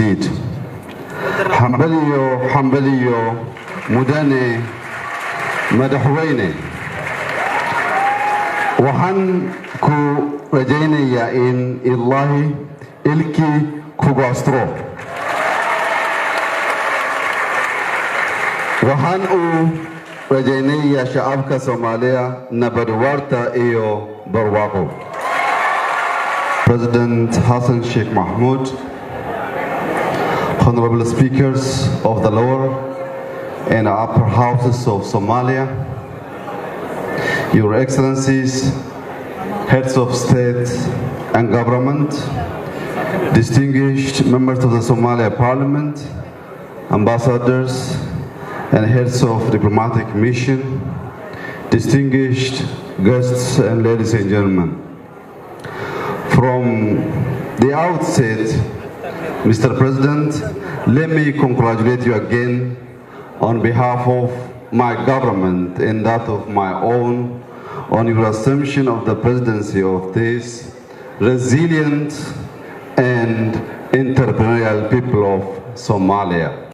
proceed. Hambaliyo, mudane, madaxweyne. Waxaan ku rajaynayaa in Ilaahi ilkii kugu asturo. Waxaan u rajaynayaa shacabka Soomaaliya nabad waarta iyo barwaaqo. President Hassan Sheikh Mahmoud, honorable speakers of the lower and upper houses of Somalia, Your Excellencies, heads of state and government, distinguished members of the Somalia Parliament, ambassadors, and heads of diplomatic mission, distinguished guests and ladies and gentlemen. From the outset, Mr. President, let me congratulate you again on behalf of my government and that of my own on your assumption of the presidency of this resilient and entrepreneurial people of Somalia.